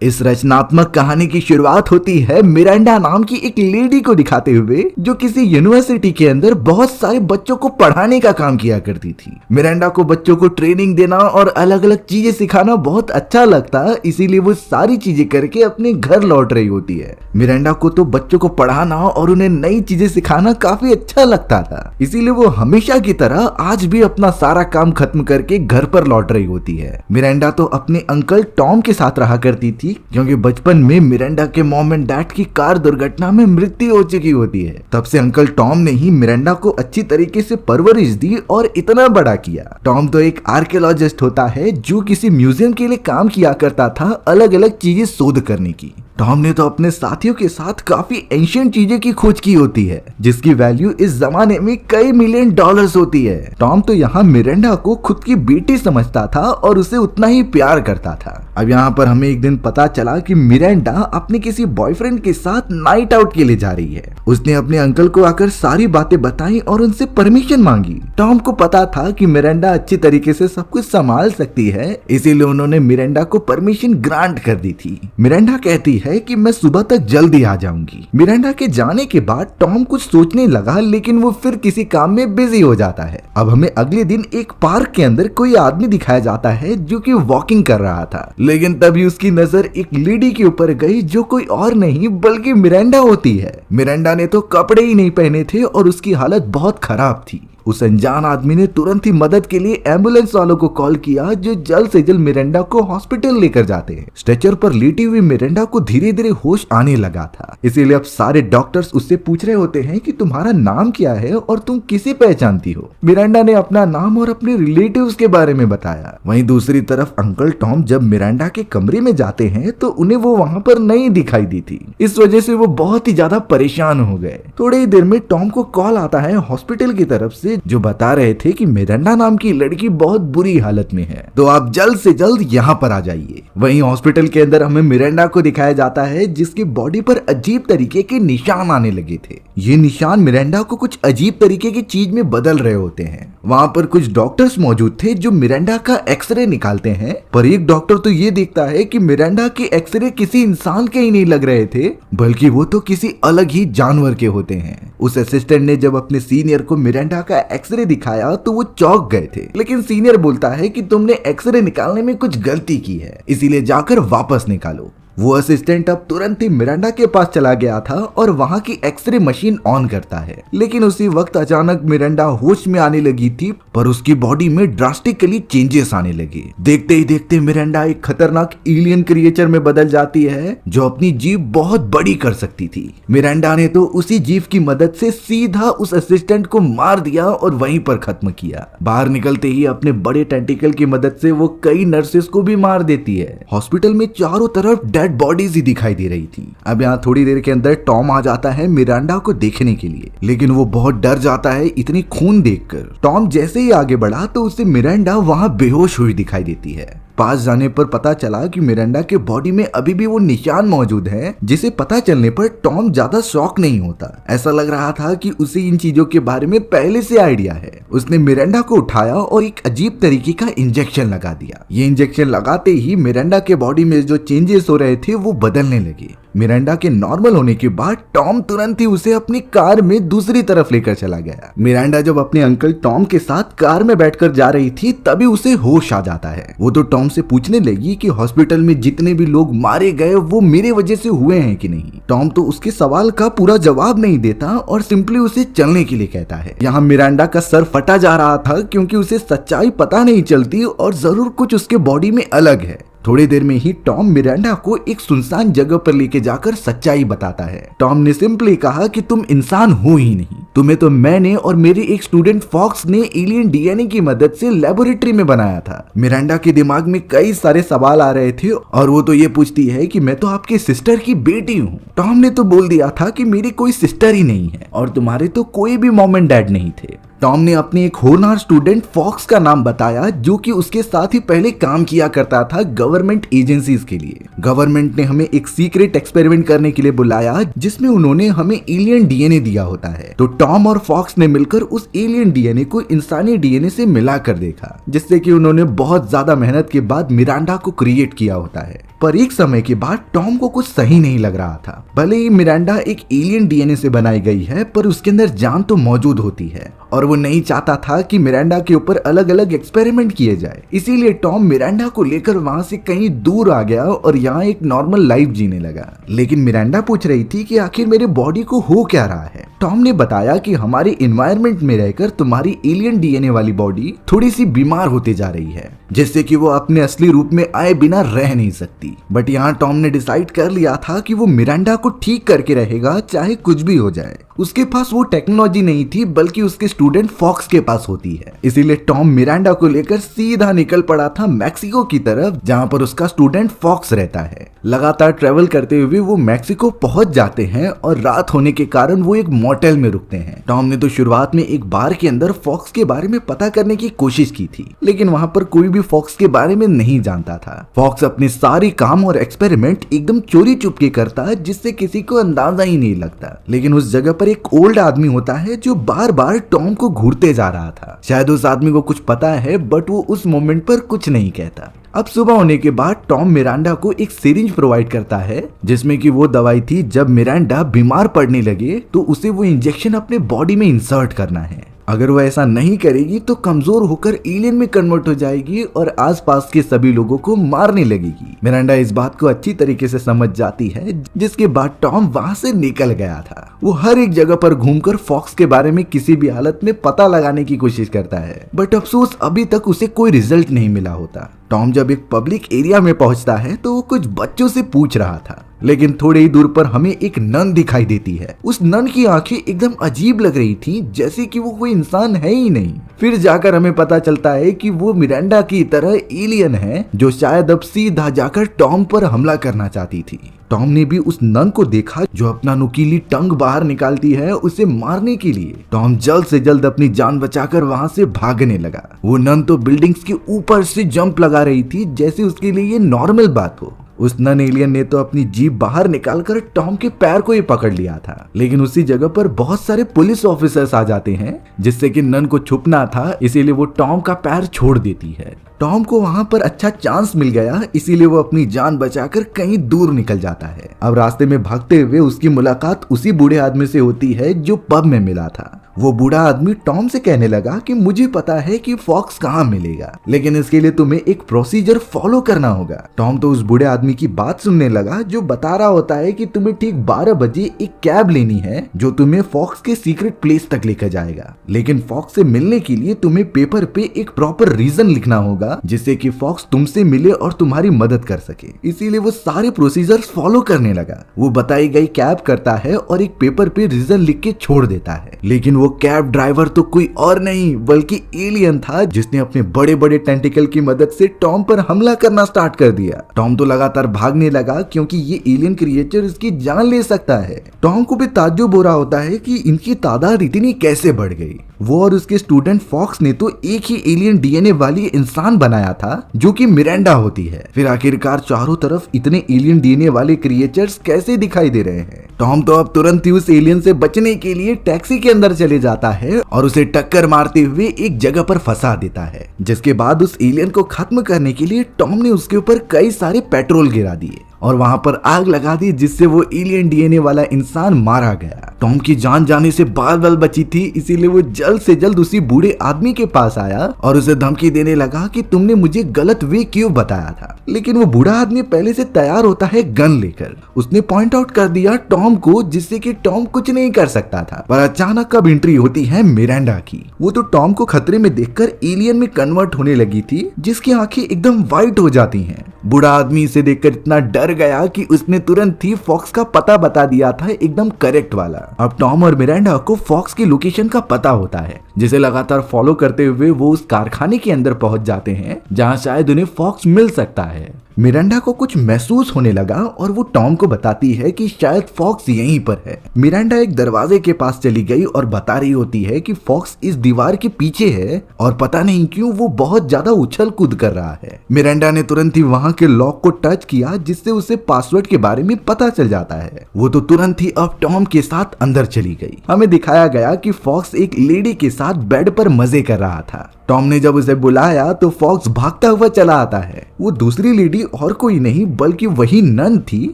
इस रचनात्मक कहानी की शुरुआत होती है मिरांडा नाम की एक लेडी को दिखाते हुए जो किसी यूनिवर्सिटी के अंदर बहुत सारे बच्चों को पढ़ाने का काम किया करती थी। मिरांडा को बच्चों को ट्रेनिंग देना और अलग अलग चीजें सिखाना बहुत अच्छा लगता, इसीलिए वो सारी चीजें करके अपने घर लौट रही होती है। मिरांडा को तो बच्चों को पढ़ाना और उन्हें नई चीजें सिखाना काफी अच्छा लगता था, इसीलिए वो हमेशा की तरह आज भी अपना सारा काम खत्म करके घर पर लौट रही होती है। मिरांडा तो अपने अंकल टॉम के साथ रहा करती थी क्योंकि बचपन में मिरांडा के मॉम एंड डैड की कार दुर्घटना में मृत्यु हो चुकी होती है। तब से अंकल टॉम ने ही मिरांडा को अच्छी तरीके से परवरिश दी और इतना बड़ा किया। टॉम तो एक आर्कियोलॉजिस्ट होता है जो किसी म्यूजियम के लिए काम किया करता था, अलग अलग चीजें शोध करने की। टॉम ने तो अपने साथियों के साथ काफी एंशिएंट चीजें की खोज की होती है जिसकी वैल्यू इस जमाने में कई मिलियन डॉलर्स होती है। टॉम तो यहाँ मिरांडा को खुद की बेटी समझता था और उसे उतना ही प्यार करता था। अब यहाँ पर हमें एक दिन पता चला कि मिरांडा अपने किसी बॉयफ्रेंड के साथ नाइट आउट के लिए जा रही है। उसने अपने अंकल को आकर सारी बातें बताई और उनसे परमिशन मांगी। टॉम को पता था कि मिरांडा अच्छी तरीके से सब कुछ संभाल सकती है, इसीलिए उन्होंने मिरांडा को परमिशन ग्रांट कर दी थी। मिरांडा कहती है कि मैं सुबह तक जल्दी आ जाऊंगी। मिरांडा के जाने के बाद टॉम कुछ सोचने लगा, लेकिन वो फिर किसी काम में बिजी हो जाता है। अब हमें अगले दिन एक पार्क के अंदर कोई आदमी दिखाया जाता है जो कि वॉकिंग कर रहा था, लेकिन तभी उसकी नजर एक लेडी के ऊपर गई जो कोई और नहीं बल्कि मिरांडा होती है। मिरांडा ने तो कपड़े ही नहीं पहने थे और उसकी हालत बहुत खराब थी। उस अनजान आदमी ने तुरंत ही मदद के लिए एम्बुलेंस वालों को कॉल किया जो जल्द से जल्द मिरांडा को हॉस्पिटल लेकर जाते हैं। स्ट्रेचर पर लेटी हुई मिरांडा को धीरे धीरे होश आने लगा था, इसीलिए अब सारे डॉक्टर्स उससे पूछ रहे होते हैं कि तुम्हारा नाम क्या है और तुम किसे पहचानती हो। मिरांडा ने अपना नाम और अपने रिलेटिव्स के बारे में बताया। वहीं दूसरी तरफ अंकल टॉम जब मिरांडा के कमरे में जाते हैं तो उन्हें वो वहाँ पर नहीं दिखाई दी थी। इस वजह से वो बहुत ही ज्यादा परेशान हो गए। थोड़ी ही देर में टॉम को कॉल आता है हॉस्पिटल की तरफ से जो बता रहे थे कि मिरांडा नाम की लड़की बहुत बुरी हालत में है, तो आप जल्द से जल्द यहाँ पर आ जाइए। वहीं हॉस्पिटल के अंदर हमें मिरांडा को दिखाया जाता है जिसकी बॉडी पर अजीब तरीके के निशान आने लगे थे। ये निशान मिरांडा को कुछ अजीब तरीके की चीज में बदल रहे होते हैं। वहाँ पर कुछ डॉक्टर्स मौजूद थे जो मिरांडा का एक्सरे निकालते हैं, पर एक डॉक्टर तो ये देखता है कि मिरांडा के एक्सरे किसी इंसान के ही नहीं लग रहे थे बल्कि वो तो किसी अलग ही जानवर के होते हैं। उस असिस्टेंट ने जब अपने सीनियर को मिरांडा का एक्सरे दिखाया तो वो चौंक गए थे, लेकिन सीनियर बोलता है कि तुमने एक्सरे निकालने में कुछ गलती की है, इसीलिए जाकर वापस निकालो। वो असिस्टेंट अब तुरंत ही मिरांडा के पास चला गया था और वहां की एक्सरे मशीन ऑन करता है, लेकिन उसी वक्त अचानक मिरांडा होश में आने लगी थी, पर उसकी बॉडी में ड्रास्टिकली चेंजेस आने लगे। देखते ही देखते मिरांडा एक खतरनाक एलियन क्रिएचर में बदल जाती है जो अपनी जीभ बहुत बड़ी कर सकती थी। मिरांडा ने तो उसी जीभ की मदद से सीधा उस असिस्टेंट को मार दिया और वहीं पर खत्म किया। बाहर निकलते ही अपने बड़े टेंटिकल की मदद से वो कई नर्सेस को भी मार देती है। हॉस्पिटल में चारों तरफ डेड बॉडीज ही दिखाई दे रही थी। अब यहाँ थोड़ी देर के अंदर टॉम आ जाता है मिरांडा को देखने के लिए, लेकिन वो बहुत डर जाता है इतनी खून देखकर। टॉम जैसे ही आगे बढ़ा तो उसे मिरांडा वहां बेहोश हुई दिखाई देती है। पास जाने पर पता चला कि मिरांडा के बॉडी में अभी भी वो निशान मौजूद है, जिसे पता चलने पर टॉम ज्यादा शॉक नहीं होता। ऐसा लग रहा था कि उसे इन चीजों के बारे में पहले से आइडिया है। उसने मिरांडा को उठाया और एक अजीब तरीके का इंजेक्शन लगा दिया। ये इंजेक्शन लगाते ही मिरांडा के बॉडी में जो चेंजेस हो रहे थे वो बदलने लगे। मिरांडा के नॉर्मल होने के बाद टॉम तुरंत ही उसे अपनी कार में दूसरी तरफ लेकर चला गया। मिरांडा जब अपने अंकल टॉम के साथ कार में बैठकर जा रही थी तभी उसे होश आ जाता है। वो तो टॉम से पूछने लगी कि हॉस्पिटल में जितने भी लोग मारे गए वो मेरे वजह से हुए हैं कि नहीं। टॉम तो उसके सवाल का पूरा जवाब नहीं देता और सिंपली उसे चलने के लिए कहता है। यहाँ मिरांडा का सर फटा जा रहा था क्योंकि उसे सच्चाई पता नहीं चलती और जरूर कुछ उसके बॉडी में अलग है। थोड़ी देर में ही टॉम मिरांडा को एक सुनसान जगह पर लेके जाकर सच्चाई बताता है। टॉम ने सिंपली कहा कि तुम इंसान हो ही नहीं, तुम्हें तो मैंने और मेरे एक स्टूडेंट फॉक्स ने एलियन डीएनए की मदद से लेबोरेटरी में बनाया था। मिरांडा के दिमाग में कई सारे सवाल आ रहे थे और वो तो ये पूछती है कि मैं तो आपके सिस्टर की बेटी हूँ। टॉम ने तो बोल दिया था कि मेरी कोई सिस्टर ही नहीं है और तुम्हारे तो कोई भी मॉम एंड डैड नहीं थे। टॉम ने अपने एक होनहार स्टूडेंट फॉक्स का नाम बताया जो कि उसके साथ ही पहले काम किया करता था गवर्नमेंट एजेंसीज के लिए। गवर्नमेंट ने हमें एक सीक्रेट एक्सपेरिमेंट करने के लिए बुलाया जिसमें उन्होंने हमें एलियन डीएनए दिया होता है। तो टॉम और फॉक्स ने मिलकर उस एलियन डीएनए को इंसानी डीएनए से मिलाकर देखा, जिससे कि उन्होंने बहुत ज्यादा मेहनत के बाद मिरांडा को क्रिएट किया होता है। पर एक समय के बाद टॉम को कुछ सही नहीं लग रहा था। भले ही मिरांडा एक एलियन डीएनए से बनाई गई है, पर उसके अंदर जान तो मौजूद होती है और वो नहीं चाहता था कि मिरांडा के ऊपर अलग अलग एक्सपेरिमेंट किए जाए। इसीलिए टॉम मिरांडा को लेकर वहां से कहीं दूर आ गया और यहाँ एक नॉर्मल लाइफ जीने लगा। लेकिन मिरांडा पूछ रही थी कि आखिर मेरे बॉडी को हो क्या रहा है। टॉम ने बताया कि हमारे एनवायरनमेंट में रहकर तुम्हारी एलियन डीएनए वाली बॉडी थोड़ी सी बीमार होते जा रही है, जिससे कि वो अपने असली रूप में आए बिना रह नहीं सकती। बट यहाँ टॉम ने डिसाइड कर लिया था कि वो मिरांडा को ठीक करके रहेगा, चाहे कुछ भी हो जाए। उसके पास वो टेक्नोलॉजी नहीं थी, बल्कि उसके स्टूडेंट फॉक्स के पास होती है। इसीलिए टॉम मिरांडा को लेकर सीधा निकल पड़ा था मैक्सिको की तरफ, जहाँ पर उसका स्टूडेंट फॉक्स रहता है। लगातार ट्रेवल करते हुए वो मैक्सिको पहुंच जाते हैं और रात होने के कारण वो एक मोटेल में रुकते हैं। टॉम ने तो शुरुआत में एक बार के अंदर फॉक्स के बारे में पता करने की कोशिश की थी, लेकिन वहाँ पर कोई भी फॉक्स के बारे में नहीं जानता था। फॉक्स अपने सारे काम और एक्सपेरिमेंट एकदम चोरी चुपके करता है, जिससे किसी को अंदाजा ही नहीं लगता। लेकिन उस जगह पर एक ओल्ड आदमी होता है जो बार बार टॉम को घूरते जा रहा था। शायद उस आदमी को कुछ पता है, बट वो उस मोमेंट पर कुछ नहीं कहता। अब सुबह होने के बाद टॉम मिरांडा को एक सिरिंज प्रोवाइड करता है, जिसमें कि वो दवाई थी। जब मिरांडा बीमार पड़ने लगे तो उसे वो इंजेक्शन अपने बॉडी में इंसर्ट करना है। अगर वो ऐसा नहीं करेगी तो कमजोर होकर एलियन में कन्वर्ट हो जाएगी और आसपास के सभी लोगों को मारने लगेगी। मिरांडा इस बात को अच्छी तरीके से समझ जाती है, जिसके बाद टॉम वहां से निकल गया था। वो हर एक जगह पर घूमकर फॉक्स के बारे में किसी भी हालत में पता लगाने की कोशिश करता है, बट अफसोस अभी तक उसे कोई रिजल्ट नहीं मिला होता। टॉम जब एक पब्लिक एरिया में पहुंचता है तो वो कुछ बच्चों से पूछ रहा था, लेकिन थोड़े ही दूर पर हमें एक नन दिखाई देती है। उस नन की आंखें एकदम अजीब लग रही थी, जैसे कि वो कोई इंसान है ही नहीं। फिर जाकर हमें पता चलता है कि वो मिरांडा की तरह एलियन है, जो शायद अब सीधा जाकर टॉम पर हमला करना चाहती थी। टॉम ने भी उस नन को देखा जो अपना नुकीली टंग बाहर निकालती है उसे मारने के लिए। टॉम जल्द से जल्द अपनी जान बचाकर वहां से भागने लगा। वो नन तो बिल्डिंग्स के ऊपर से जंप लगा रही थी, जैसे उसके लिए ये नॉर्मल बात हो। उस नन एलियन ने तो अपनी जीभ बाहर निकालकर टॉम के पैर को ही पकड़ लिया था, लेकिन उसी जगह पर बहुत सारे पुलिस ऑफिसर्स आ जाते हैं, जिससे कि नन को छुपना था, इसीलिए वो टॉम का पैर छोड़ देती है। टॉम को वहां पर अच्छा चांस मिल गया, इसीलिए वो अपनी जान बचाकर कहीं दूर निकल जाता है। अब रास्ते में भागते हुए उसकी मुलाकात उसी बूढ़े आदमी से होती है जो पब में मिला था। वो बूढ़ा आदमी टॉम से कहने लगा कि मुझे पता है कि फॉक्स कहाँ मिलेगा, लेकिन इसके लिए तुम्हें एक प्रोसीजर फॉलो करना होगा। टॉम तो उस बूढ़े आदमी की बात सुनने लगा, जो बता रहा होता है कि तुम्हें ठीक 12 बजे एक कैब लेनी है जो तुम्हें फॉक्स के सीक्रेट प्लेस तक लेकर जाएगा। लेकिन फॉक्स से मिलने के लिए तुम्हें पेपर पे एक प्रॉपर रीजन लिखना होगा, जिससे कि फॉक्स तुमसे मिले और तुम्हारी मदद कर सके। इसीलिए वो सारे प्रोसीजर्स फॉलो करने लगा। वो बताई गई कैब करता है और एक पेपर पे रीजन लिख के छोड़ देता है। लेकिन वो कैब ड्राइवर तो कोई और नहीं बल्कि एलियन था, जिसने अपने बड़े बड़े टेंटिकल की मदद से टॉम पर हमला करना स्टार्ट कर दिया। टॉम तो लगातार भागने लगा, क्योंकि ये एलियन क्रिएचर इसकी जान ले सकता है। टॉम को भी ताज्जुब हो रहा होता है कि इनकी तादाद इतनी कैसे बढ़ गई। वो और उसके स्टूडेंट फॉक्स ने तो एक ही एलियन डीएनए वाली इंसान बनाया था, जो कि मिरांडा होती है। फिर आखिरकार चारों तरफ इतने एलियन डीएनए वाले क्रिएचर्स कैसे दिखाई दे रहे हैं। टॉम तो अब तुरंत ही उस एलियन से बचने के लिए टैक्सी के अंदर चले जाता है और उसे टक्कर मारते हुए एक जगह पर फंसा देता है। जिसके बाद उस एलियन को खत्म करने के लिए टॉम ने उसके ऊपर कई सारे पेट्रोल गिरा दिए और वहां पर आग लगा दी, जिससे वो एलियन डीएनए वाला इंसान मारा गया। टॉम की जान जाने से बाल बाल बची थी, इसीलिए वो जल्द से जल्द उसी बूढ़े आदमी के पास आया और उसे धमकी देने लगा कि तुमने मुझे गलत वे क्यों बताया था। लेकिन वो बूढ़ा आदमी पहले से तैयार होता है गन लेकर। उसने पॉइंट आउट कर दिया टॉम को, जिससे कि टॉम कुछ नहीं कर सकता था। पर अचानक अब एंट्री होती है मिरांडा की। वो तो टॉम को खतरे में देखकर एलियन में कन्वर्ट होने लगी थी, जिसकी आंखें एकदम व्हाइट हो जाती हैं। बूढ़ा आदमी इसे देखकर इतना डर गया कि उसने तुरंत ही फॉक्स का पता बता दिया था, एकदम करेक्ट वाला। अब टॉम और मिरांडा को फॉक्स की लोकेशन का पता होता है, जिसे लगातार फॉलो करते हुए वो उस कारखाने के अंदर पहुंच जाते हैं, जहां शायद उन्हें फॉक्स मिल सकता है। मिरांडा को कुछ महसूस होने लगा और वो टॉम को बताती है कि शायद फॉक्स यहीं पर है। मिरांडा एक दरवाजे के पास चली गई और बता रही होती है कि फॉक्स इस दीवार के पीछे है और पता नहीं क्यों वो बहुत ज्यादा उछल कूद कर रहा है। मिरांडा ने तुरंत ही वहां के लॉक को टच किया, जिससे उसे पासवर्ड के बारे में पता चल जाता है। वो तो तुरंत ही अब टॉम के साथ अंदर चली गई। हमें दिखाया गया कि फॉक्स एक लेडी के साथ साथ बेड पर मजे कर रहा था। टॉम ने जब उसे बुलाया तो फॉक्स भागता हुआ चला आता है। वो दूसरी लेडी और कोई नहीं बल्कि वही नन थी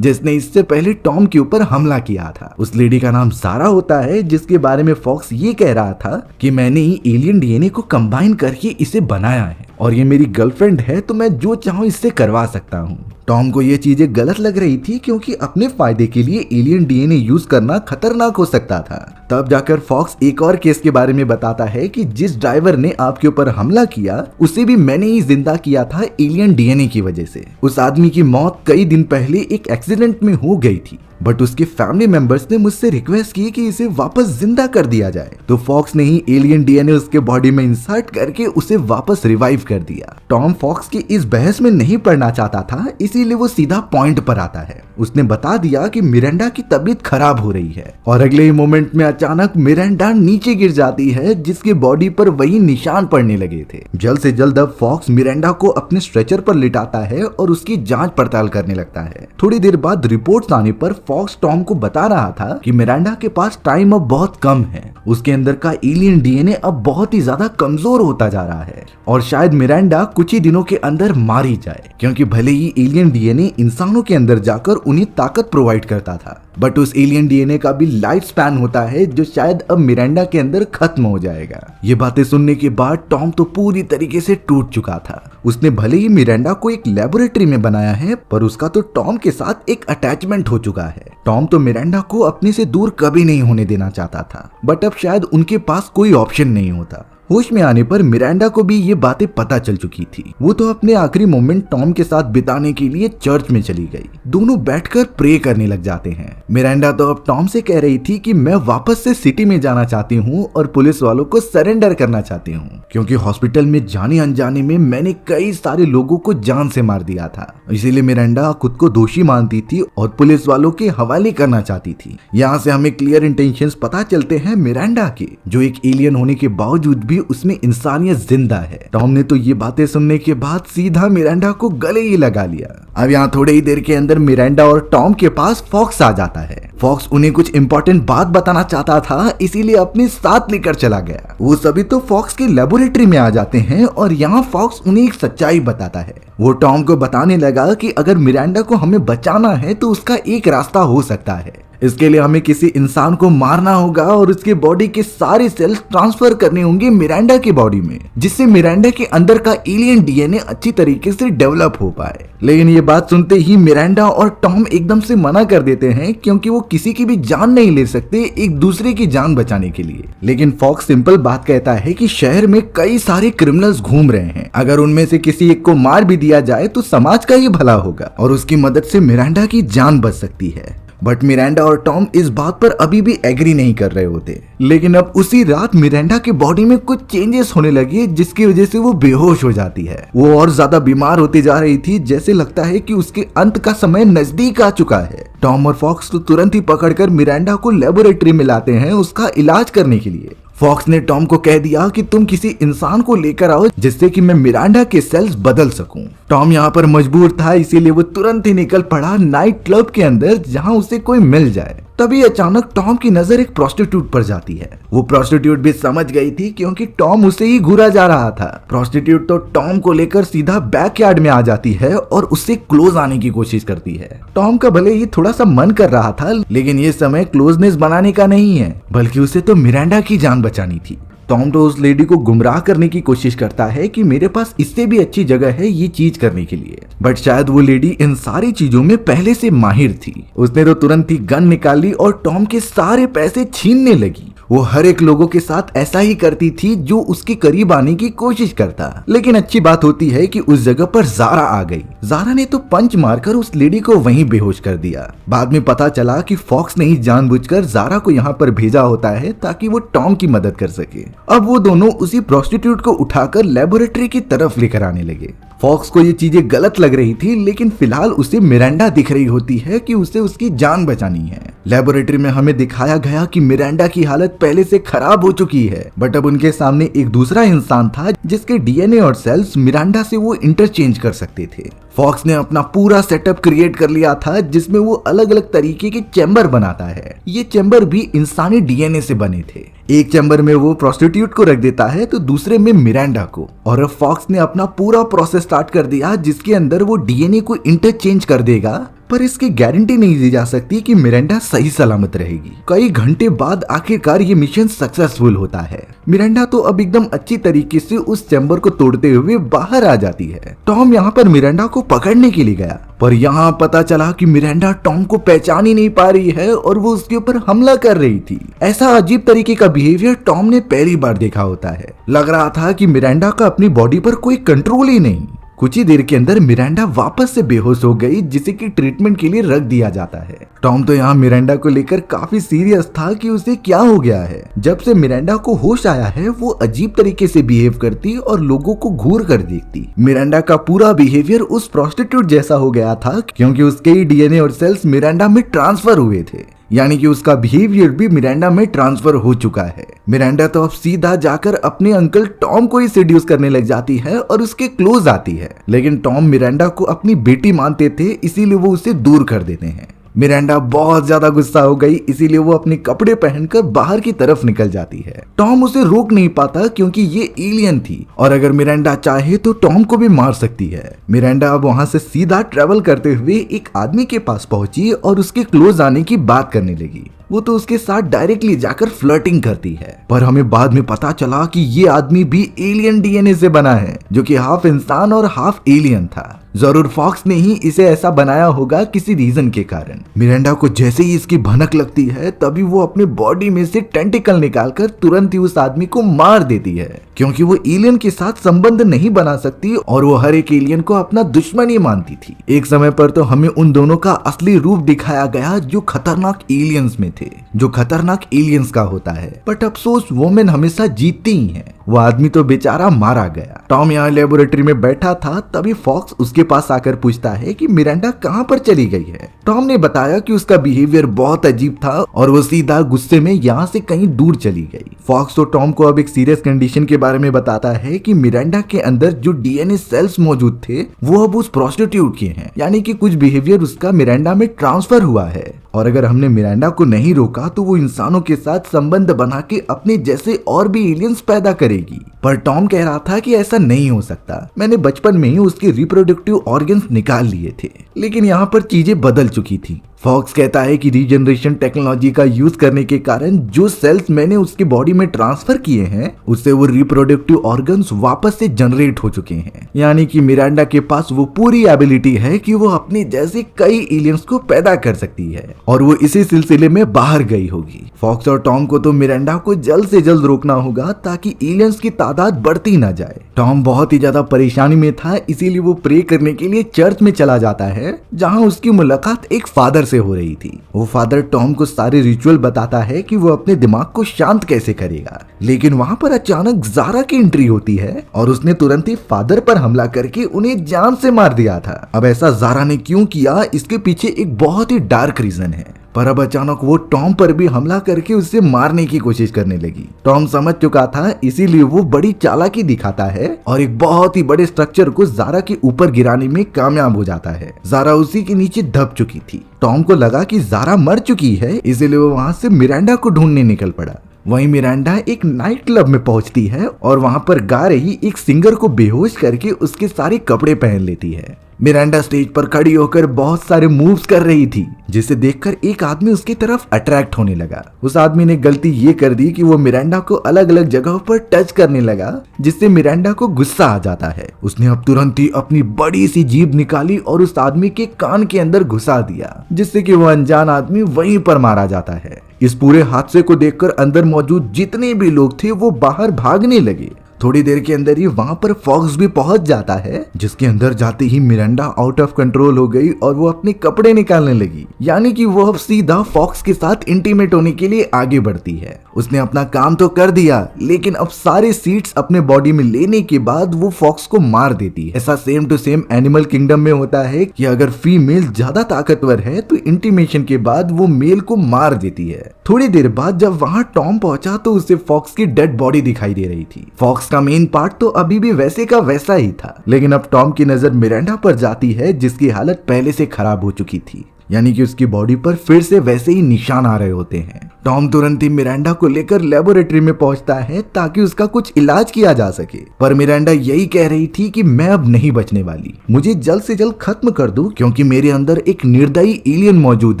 जिसने इससे पहले टॉम के ऊपर हमला किया था। उस लेडी का नाम सारा होता है, जिसके बारे में फॉक्स ये कह रहा था कि मैंने ही एलियन डीएनए को कंबाइन करके इसे बनाया है और ये मेरी गर्लफ्रेंड है, तो मैं जो चाहूँ इससे करवा सकता हूँ। टॉम को ये चीजें गलत लग रही थी क्योंकि अपने फायदे के लिए एलियन डीएनए यूज करना खतरनाक हो सकता था। तब जाकर फॉक्स एक और केस के बारे में बताता है कि जिस ड्राइवर ने आपके ऊपर हमला किया उसे भी मैंने ही जिंदा किया था एलियन डीएनए की वजह से। उस आदमी की मौत कई दिन पहले एक एक्सीडेंट में हो गई थी, बट उसके फैमिली मेंबर्स ने मुझसे रिक्वेस्ट की कि इसे वापस जिंदा कर दिया जाए, तो फॉक्स ने ही एलियन डीएनए उसके बॉडी में इंसर्ट करके उसे वापस रिवाइव कर दिया। टॉम फॉक्स की इस बहस में नहीं पड़ना चाहता था, इसीलिए वो सीधा पॉइंट पर आता है। उसने बता दिया कि मिरांडा की तबीयत खराब हो रही है और अगले ही मोमेंट में अचानक मिरांडा नीचे गिर जाती है, जिसके बॉडी पर वही निशान पड़ने लगे थे। जल्द से जल्द अब फॉक्स मिरांडा को अपने स्ट्रेचर पर लिटाता है और उसकी जांच पड़ताल करने लगता है। थोड़ी देर बाद रिपोर्ट्स आने पर फॉक्स टॉम को बता रहा था कि मिरांडा के पास टाइम अब बहुत कम है, उसके अंदर का एलियन डीएनए अब बहुत ही ज्यादा कमजोर होता जा रहा है और शायद मिरांडा कुछ ही दिनों के अंदर मारी जाए, क्योंकि भले ही एलियन डीएनए इंसानों के अंदर जाकर उन्हें ताकत प्रोवाइड करता था, बट उस एलियन डीएनए का भी लाइफ स्पैन होता है जो शायद अब मिरांडा के अंदर खत्म हो जाएगा। ये बातें सुनने के बाद टॉम तो पूरी तरीके से टूट चुका था। उसने भले ही मिरांडा को एक लेबोरेटरी में बनाया है, पर उसका तो टॉम के साथ एक अटैचमेंट हो चुका है। टॉम तो मिरांडा को अपने से दूर कभी नहीं होने देना चाहता था, बट अब शायद उनके पास कोई ऑप्शन नहीं होता। होश में आने पर मिरांडा को भी ये बातें पता चल चुकी थी। वो तो अपने आखिरी मोमेंट टॉम के साथ बिताने के लिए चर्च में चली गई। दोनों बैठकर प्रे करने लग जाते हैं। मिरांडा तो अब टॉम से कह रही थी कि मैं वापस से सिटी में जाना चाहती हूँ और पुलिस वालों को सरेंडर करना चाहती हूँ, क्योंकि हॉस्पिटल में जाने अनजाने में मैंने कई सारे लोगों को जान से मार दिया था। इसीलिए मिरांडा खुद को दोषी मानती थी और पुलिस वालों के हवाले करना चाहती थी। यहाँ से हमें क्लियर इंटेंशंस पता चलते हैं मिरांडा के, जो एक एलियन होने के बावजूद भी उसमें इंसानियत जिंदा है। टॉम ने तो ये बातें सुनने के बाद सीधा मिरांडा को गले ही लगा लिया। अब यहाँ थोड़ी ही देर के अंदर मिरांडा और टॉम के पास फॉक्स आ जाता है। फॉक्स उन्हें कुछ इंपॉर्टेंट बात बताना चाहता था, इसीलिए अपने साथ लेकर चला गया। वो सभी तो फॉक्स की लेबोरेटरी में आ जाते हैं और यहाँ फॉक्स उन्हें एक सच्चाई बताता है। वो टॉम को बताने लगा कि अगर मिरांडा को हमें बचाना है तो उसका एक रास्ता हो सकता है। इसके लिए हमें किसी इंसान को मारना होगा और उसके बॉडी के सारे सेल्स ट्रांसफर करने होंगे मिरांडा की बॉडी में, जिससे मिरांडा के अंदर का एलियन डीएनए अच्छी तरीके से डेवलप हो पाए। लेकिन ये बात सुनते ही मिरांडा और टॉम एकदम से मना कर देते हैं, क्योंकि वो किसी की भी जान नहीं ले सकते एक दूसरे की जान बचाने के लिए। लेकिन फॉक्स सिंपल बात कहता है कि शहर में कई सारे क्रिमिनल्स घूम रहे हैं, अगर उनमें से किसी एक को मार भी दिया जाए तो समाज का ही भला होगा और उसकी मदद से मिरांडा की जान बच सकती है। बट मिरांडा और टॉम इस बात पर अभी भी एग्री नहीं कर रहे होते। लेकिन अब उसी रात मिरांडा के बॉडी में कुछ चेंजेस होने लगे, जिसकी वजह से वो बेहोश हो जाती है। वो और ज्यादा बीमार होती जा रही थी, जैसे लगता है कि उसके अंत का समय नजदीक आ चुका है। टॉम और फॉक्स तो तुरंत ही पकड़कर मिरांडा को लेबोरेटरी में लाते हैं उसका इलाज करने के लिए। फॉक्स ने टॉम को कह दिया कि तुम किसी इंसान को लेकर आओ जिससे कि मैं मिरांडा के सेल्स बदल सकूं। टॉम यहाँ पर मजबूर था, इसीलिए वो तुरंत ही निकल पड़ा नाइट क्लब के अंदर जहां उसे कोई मिल जाए। तभी अचानक टॉम की नजर एक प्रोस्टिट्यूट पर जाती है। वो प्रोस्टिट्यूट भी समझ गई थी, क्योंकि टॉम उसे ही घूरा जा रहा था। प्रोस्टिट्यूट तो टॉम को लेकर सीधा बैकयार्ड में आ जाती है और उससे क्लोज आने की कोशिश करती है। टॉम का भले ही थोड़ा सा मन कर रहा था, लेकिन ये समय क्लोजनेस बनाने का नहीं है, बल्कि उसे तो मिरांडा की जान बचानी थी। टॉम तो उस लेडी को गुमराह करने की कोशिश करता है कि मेरे पास इससे भी अच्छी जगह है ये चीज करने के लिए, बट शायद वो लेडी इन सारी चीजों में पहले से माहिर थी। उसने तो तुरंत ही गन निकाली और टॉम के सारे पैसे छीनने लगी। वो हर एक लोगों के साथ ऐसा ही करती थी जो उसके करीब आने की कोशिश करता। लेकिन अच्छी बात होती है कि उस जगह पर जारा आ गई। जारा ने तो पंच मारकर उस लेडी को वहीं बेहोश कर दिया। बाद में पता चला कि फॉक्स ने ही जानबूझकर जारा को यहाँ पर भेजा होता है ताकि वो टॉम की मदद कर सके। अब वो दोनों उसी प्रोस्टिट्यूट को उठाकर लेबोरेटरी की तरफ लेकर आने लगे। फॉक्स को ये चीजें गलत लग रही थी, लेकिन फिलहाल उसे मिरांडा दिख रही होती है कि उसे उसकी जान बचानी है। लेबोरेटरी में हमें दिखाया गया कि मिरांडा की हालत पहले से खराब हो चुकी है, बट अब उनके सामने एक दूसरा इंसान था जिसके डीएनए और सेल्स मिरांडा से वो इंटरचेंज कर सकते थे। फॉक्स ने अपना पूरा सेटअप क्रिएट कर लिया था, जिसमें वो अलग अलग तरीके के चैम्बर बनाता है। ये चैम्बर भी इंसानी डीएनए से बने थे। एक चैम्बर में वो प्रोस्टिट्यूट को रख देता है तो दूसरे में मिरांडा को। और अब फॉक्स ने अपना पूरा प्रोसेस स्टार्ट कर दिया जिसके अंदर वो डीएनए को इंटरचेंज कर देगा, पर इसकी गारंटी नहीं दी जा सकती कि मिरांडा सही सलामत रहेगी। कई घंटे बाद आखिरकार ये मिशन सक्सेसफुल होता है। मिरांडा तो अब एकदम अच्छी तरीके से उस चैम्बर को तोड़ते हुए बाहर आ जाती है। टॉम यहाँ पर मिरांडा को पकड़ने के लिए गया, पर यहाँ पता चला कि मिरांडा टॉम को पहचान ही नहीं पा रही है और वो उसके ऊपर हमला कर रही थी। ऐसा अजीब तरीके का बिहेवियर टॉम ने पहली बार देखा होता है। लग रहा था कि मिरांडा का अपनी बॉडी पर कोई कंट्रोल ही नहीं। कुछ ही देर के अंदर मिरांडा वापस से बेहोश हो गई, जिसे कि ट्रीटमेंट के लिए रख दिया जाता है। टॉम तो यहाँ मिरांडा को लेकर काफी सीरियस था कि उसे क्या हो गया है। जब से मिरांडा को होश आया है वो अजीब तरीके से बिहेव करती और लोगों को घूर कर देखती। मिरांडा का पूरा बिहेवियर उस प्रोस्टिट्यूट जैसा हो गया था क्योंकि उसके ही डीएनए और सेल्स मिरांडा में ट्रांसफर हुए थे, यानी कि उसका बिहेवियर भी मिरांडा में ट्रांसफर हो चुका है। मिरांडा तो अब सीधा जाकर अपने अंकल टॉम को ही सेड्यूस करने लग जाती है और उसके क्लोज आती है, लेकिन टॉम मिरांडा को अपनी बेटी मानते थे इसीलिए वो उसे दूर कर देते हैं। मिरांडा बहुत ज्यादा गुस्सा हो गई, इसीलिए वो अपने कपड़े पहनकर बाहर की तरफ निकल जाती है। टॉम उसे रोक नहीं पाता क्योंकि ये एलियन थी और अगर मिरांडा चाहे तो टॉम को भी मार सकती है। मिरांडा अब वहां से सीधा ट्रेवल करते हुए एक आदमी के पास पहुंची और उसके क्लोज आने की बात करने लगी। वो तो उसके साथ डायरेक्टली जाकर फ्लर्टिंग करती है, पर हमें बाद में पता चला कि ये आदमी भी एलियन डीएनए से बना है, जो कि हाफ इंसान और हाफ एलियन था। जरूर फॉक्स ने ही इसे ऐसा बनाया होगा किसी रीजन के कारण। मिरांडा को जैसे ही इसकी भनक लगती है तभी वो अपने बॉडी में से टेंटिकल निकालकर तुरंत ही उस आदमी को मार देती है, क्योंकि वो एलियन के साथ संबंध नहीं बना सकती और वो हर एक एलियन को अपना दुश्मन ही मानती थी। एक समय पर तो हमें उन दोनों का असली रूप दिखाया गया जो खतरनाक एलियंस में थे, जो खतरनाक एलियंस का होता है। बट अफसोस वोमेन हमेशा जीतती ही है। वो आदमी तो बेचारा मारा गया। टॉम यहाँ लेबोरेटरी में बैठा था, तभी फॉक्स उसके पास आकर पूछता है कि मिरांडा कहाँ पर चली गई है। टॉम ने बताया कि उसका बिहेवियर बहुत अजीब था और वो सीधा गुस्से में यहाँ से कहीं दूर चली गई। फॉक्स तो टॉम को अब एक सीरियस कंडीशन के बारे में बताता है कि मिरांडा के अंदर जो डीएनए सेल्स मौजूद थे वो अब उस प्रोस्टिट्यूट के हैं, यानी कि कुछ बिहेवियर उसका मिरांडा में ट्रांसफर हुआ है और अगर हमने मिरांडा को नहीं रोका तो वो इंसानों के साथ संबंध बना के अपने जैसे और भी एलियंस पैदा करेगी। पर टॉम कह रहा था कि ऐसा नहीं हो सकता, मैंने बचपन में ही उसके रिप्रोडक्टिव ऑर्गन्स निकाल लिए थे। लेकिन यहाँ पर चीजें बदल चुकी थी। फॉक्स कहता है कि रीजनरेशन टेक्नोलॉजी का यूज करने के कारण जो सेल्स मैंने उसके बॉडी में ट्रांसफर किए हैं उससे वो रिप्रोडक्टिव ऑर्गन्स वापस से जनरेट हो चुके हैं, यानी कि मिरांडा के पास वो पूरी एबिलिटी है कि वो अपने जैसे कई एलियंस को पैदा कर सकती है और वो इसी सिलसिले में बाहर गई होगी। फॉक्स और टॉम को तो मिरांडा को जल्द से जल्द रोकना होगा ताकि एलियंस की तादाद बढ़ती ना जाए। टॉम बहुत ही ज्यादा परेशानी में था, इसीलिए वो प्रे करने के लिए चर्च में चला जाता है जहाँ उसकी मुलाकात एक फादर से हो रही थी। वो फादर टॉम को सारे रिचुअल बताता है कि वो अपने दिमाग को शांत कैसे करेगा, लेकिन वहाँ पर अचानक ज़ारा की एंट्री होती है और उसने तुरंत ही फादर पर हमला करके उन्हें जान से मार दिया था। अब ऐसा ज़ारा ने क्यों किया, इसके पीछे एक बहुत ही डार्क रीजन है, पर अब अचानक वो टॉम पर भी हमला करके उसे मारने की कोशिश करने लगी। टॉम समझ चुका था, इसीलिए वो बड़ी चालाकी दिखाता है और एक बहुत ही बड़े स्ट्रक्चर को ज़ारा के ऊपर गिराने में कामयाब हो जाता है। ज़ारा उसी के नीचे दब चुकी थी। टॉम को लगा कि ज़ारा मर चुकी है, इसीलिए वो वहां से मिरांडा को ढूंढने निकल पड़ा। वहीं मिरांडा एक नाइट क्लब में पहुंचती है और वहां पर गा रही एक सिंगर को बेहोश करके उसके सारे कपड़े पहन लेती है। मिरांडा स्टेज पर खड़ी होकर बहुत सारे मूव्स कर रही थी, जिसे देखकर एक आदमी उसकी तरफ अट्रैक्ट होने लगा। उस आदमी ने गलती ये कर दी कि वो मिरांडा को अलग अलग जगहों पर टच करने लगा, जिससे मिरांडा को गुस्सा आ जाता है। उसने अब तुरंत ही अपनी बड़ी सी जीभ निकाली और उस आदमी के कान के अंदर घुसा दिया, जिससे कि वो अनजान आदमी वहीं पर मारा जाता है। इस पूरे हादसे को देखकर अंदर मौजूद जितने भी लोग थे वो बाहर भागने लगे। थोड़ी देर के अंदर ही वहां पर फॉक्स भी पहुंच जाता है, जिसके अंदर जाते ही मिरांडा आउट ऑफ कंट्रोल हो गई और वो अपने कपड़े निकालने लगी, यानी कि वो अब सीधा फॉक्स के साथ इंटीमेट होने के लिए आगे बढ़ती है। उसने अपना काम तो कर दिया, लेकिन अब सारे सीड्स अपने बॉडी में लेने के बाद वो फॉक्स को मार देती है। ऐसा same to same animal kingdom में होता है कि अगर फीमेल ज्यादा ताकतवर है तो इंटीमेशन के बाद वो मेल को मार देती है। थोड़ी देर बाद जब वहां टॉम पहुंचा तो उसे फॉक्स की डेड बॉडी दिखाई दे रही थी। फॉक्स का मेन पार्ट तो अभी भी वैसे का वैसा ही था, लेकिन अब टॉम की नजर मिरांडा पर जाती है, जिसकी हालत पहले से खराब हो चुकी थी, यानी कि उसकी बॉडी पर फिर से वैसे ही निशान आ रहे होते हैं। टॉम तुरंत ही मिरांडा को लेकर लेबोरेटरी में पहुंचता है ताकि उसका कुछ इलाज किया जा सके, पर मिरांडा यही कह रही थी कि मैं अब नहीं बचने वाली, मुझे जल्द से जल्द खत्म कर दो क्योंकि मेरे अंदर एक निर्दयी एलियन मौजूद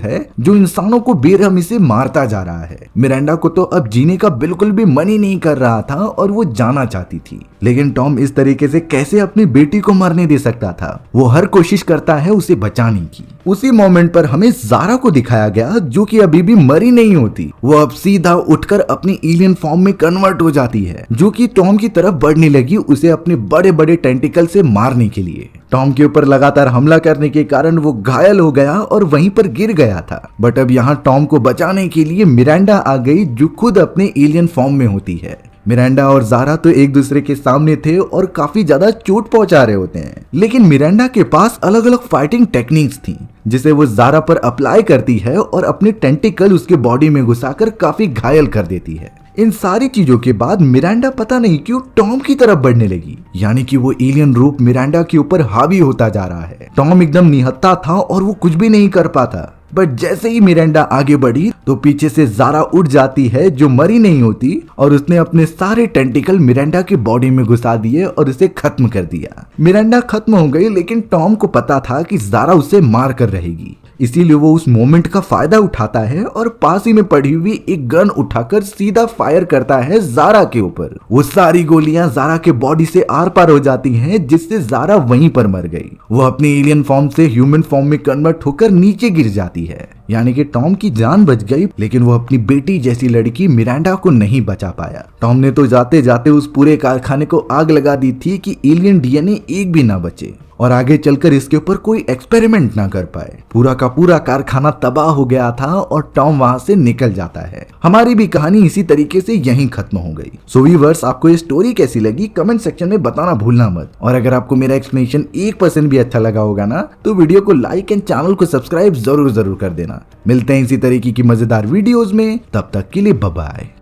है जो इंसानों को बेरहमी से मारता जा रहा है। मिरांडा को तो अब जीने का बिल्कुल भी मन ही नहीं कर रहा था और वो जाना चाहती थी, लेकिन टॉम इस तरीके से कैसे अपनी बेटी को मरने दे सकता था। वो हर कोशिश करता है उसे बचाने की। उसी मोमेंट पर हमें ज़ारा को दिखाया गया जो कि अभी भी मरी नहीं होती। वो अब सीधा उठकर अपनी एलियन फॉर्म में कन्वर्ट हो जाती है जो कि टॉम की तरफ बढ़ने लगी उसे अपने बड़े बड़े टेंटिकल से मारने के लिए। टॉम के ऊपर लगातार हमला करने के कारण वो घायल हो गया और वहीं पर गिर गया था। बट अब यहाँ टॉम को बचाने के लिए मिरांडा आ गई जो खुद अपने एलियन फॉर्म में होती है। मिरांडा और ज़ारा तो एक दूसरे के सामने थे और काफी ज्यादा चोट पहुंचा रहे होते हैं, लेकिन मिरांडा के पास अलग अलग फाइटिंग टेक्निक्स थी जिसे वो ज़ारा पर अप्लाई करती है और अपने टेंटिकल उसके बॉडी में घुसाकर काफी घायल कर देती है। इन सारी चीजों के बाद मिरांडा पता नहीं क्यों टॉम की तरफ बढ़ने लगी, यानी कि वो एलियन रूप मिरांडा के ऊपर हावी होता जा रहा है। टॉम एकदम निहत्था था और वो कुछ भी नहीं कर पाता। बट जैसे ही मिरांडा आगे बढ़ी तो पीछे से ज़ारा उठ जाती है जो मरी नहीं होती और उसने अपने सारे टेंटिकल मिरांडा की बॉडी में घुसा दिए और उसे खत्म कर दिया। मिरांडा खत्म हो गई, लेकिन टॉम को पता था कि ज़ारा उसे मार कर रहेगी, इसीलिए वो उस मोमेंट का फायदा उठाता है और पास ही में पड़ी हुई एक गन उठाकर सीधा फायर करता है ज़ारा के ऊपर। वो सारी गोलियां ज़ारा के बॉडी से आर पार हो जाती हैं जिससे ज़ारा वहीं पर मर गई। वो अपनी एलियन फॉर्म से ह्यूमन फॉर्म में कन्वर्ट होकर नीचे गिर जाती है, यानी कि टॉम की जान बच गई, लेकिन वो अपनी बेटी जैसी लड़की मिरांडा को नहीं बचा पाया। टॉम ने तो जाते जाते उस पूरे कारखाने को आग लगा दी थी कि एलियन डीएनए एक भी ना बचे और आगे चलकर इसके ऊपर कोई एक्सपेरिमेंट ना कर पाए। पूरा का पूरा कारखाना तबाह हो गया था और टॉम वहां से निकल जाता है। हमारी भी कहानी इसी तरीके से यहीं खत्म हो गई। सो व्यूअर्स, आपको ये स्टोरी कैसी लगी कमेंट सेक्शन में बताना भूलना मत। और अगर आपको मेरा एक्सप्लेनेशन 1% भी अच्छा लगा होगा ना तो वीडियो को लाइक एंड चैनल को सब्सक्राइब जरूर कर देना। मिलते हैं इसी तरीके की मजेदार वीडियोज में, तब तक के लिए बाय बाय।